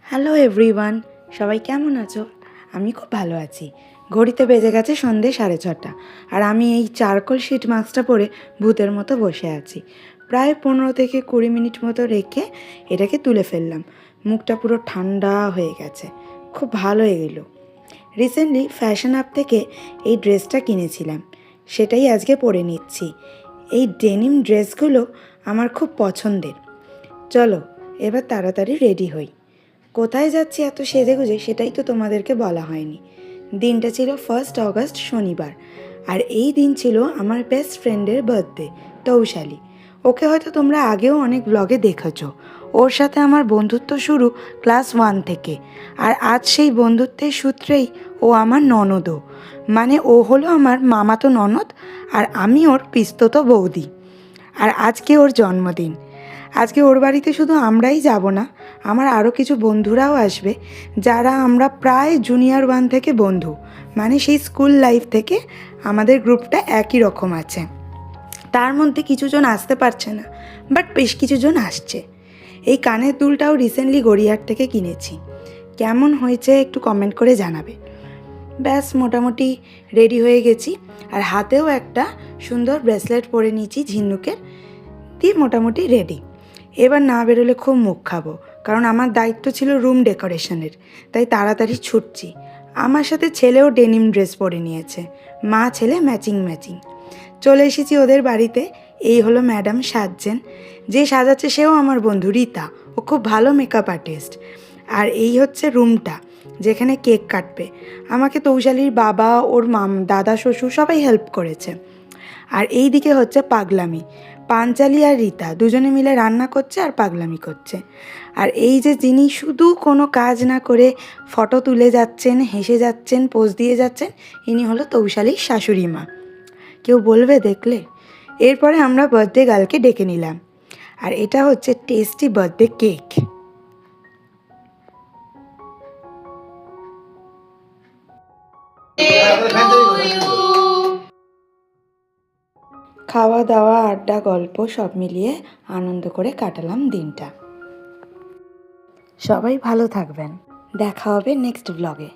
Hello everyone, সবাই কেমন আছো? আমি খুব ভালো আছি। ঘড়িতে বেজে গেছে সন্ধে 6:30, আর আমি এই চারকোল শিট মাস্কটা পরে ভূতের মতো বসে আছি। প্রায় 15 থেকে 20 মিনিট মতো রেখে এটাকে তুলে ফেললাম। মুখটা পুরো ঠান্ডা হয়ে গেছে, খুব ভালো এগোলো। রিসেন্টলি ফ্যাশন অ্যাপ থেকে এই ড্রেসটা কিনেছিলাম, সেটাই আজকে পরে নিচ্ছি। এই ডেনিম ড্রেসগুলো আমার খুব পছন্দের। চলো এবার তাড়াতাড়ি রেডি হই। কোথায় যাচ্ছি এত সেজেগুজে সেটাই তো তোমাদেরকে বলা হয়নি। দিনটা ছিল 1 আগস্ট, শনিবার, আর এই দিন ছিল আমার বেস্ট ফ্রেন্ডের বার্থডে, তৌশালী। ওকে হয়তো তোমরা আগেও অনেক ব্লগে দেখেছো। ওর সাথে আমার বন্ধুত্ব শুরু ক্লাস 1 থেকে, আর আজ সেই বন্ধুত্বের সূত্রেই ও আমার ননদও। মানে ও হলো আমার মামাতো ননদ, আর আমি ওর পিস্ততো বৌদি। আর আজকে ওর জন্মদিন। আজকে ওর বাড়িতে শুধু আমরাই যাব না, আমার আরও কিছু বন্ধুরাও আসবে, যারা আমরা প্রায় জুনিয়র 1 থেকে বন্ধু। মানে সেই স্কুল লাইফ থেকে আমাদের গ্রুপটা একই রকম আছে। তার মধ্যে কিছুজন আসতে পারছে না, বাট বেশ কিছুজন আসছে। এই কানের দুলটাও রিসেন্টলি গড়িয়াহাট থেকে কিনেছি। কেমন হয়েছে একটু কমেন্ট করে জানাবে। ব্যাস মোটামুটি রেডি হয়ে গেছি, আর হাতেও একটা সুন্দর ব্রেসলেট পরে নিয়েছি ঝিনুকের, দিয়ে মোটামুটি রেডি। এবার না বেরোলে খুব মুখ খাবো, কারণ আমার দায়িত্ব ছিল রুম ডেকোরেশনের, তাই তাড়াতাড়ি ছুটছি। আমার সাথে ছেলেও ডেনিম ড্রেস পরে নিয়েছে, মা ছেলে ম্যাচিং ম্যাচিং। চলে এসেছি ওদের বাড়িতে। এই হলো ম্যাডাম সাজছেন, যে সাজাচ্ছে সেও আমার বন্ধু রীতা, ও খুব ভালো মেকআপ আর্টিস্ট। আর এই হচ্ছে রুমটা যেখানে কেক কাটবে। আমাকে তৌশালীর বাবা, ওর দাদা শ্বশুর সবাই হেল্প করেছে। আর এই দিকে হচ্ছে পাগলামি, পাঞ্চালি আর রীতা দুজনে মিলে রান্না করছে আর পাগলামি করছে। আর এই যে যিনি শুধু কোনো কাজ না করে ফটো তুলে যাচ্ছেন, হেসে যাচ্ছেন, পোজ দিয়ে যাচ্ছেন, ইনি হলো তৌশালীর শাশুড়ি মা। কেউ বলবে দেখলে। এরপরে আমরা বার্থডে গার্লকে ডেকে নিলাম, আর এটা হচ্ছে টেস্টি বার্থডে কেক। খাওয়া দাওয়া, আড্ডা, গল্প সব মিলিয়ে আনন্দ করে কাটালাম দিনটা। সবাই ভালো থাকবেন, দেখা হবে নেক্সট ব্লগে।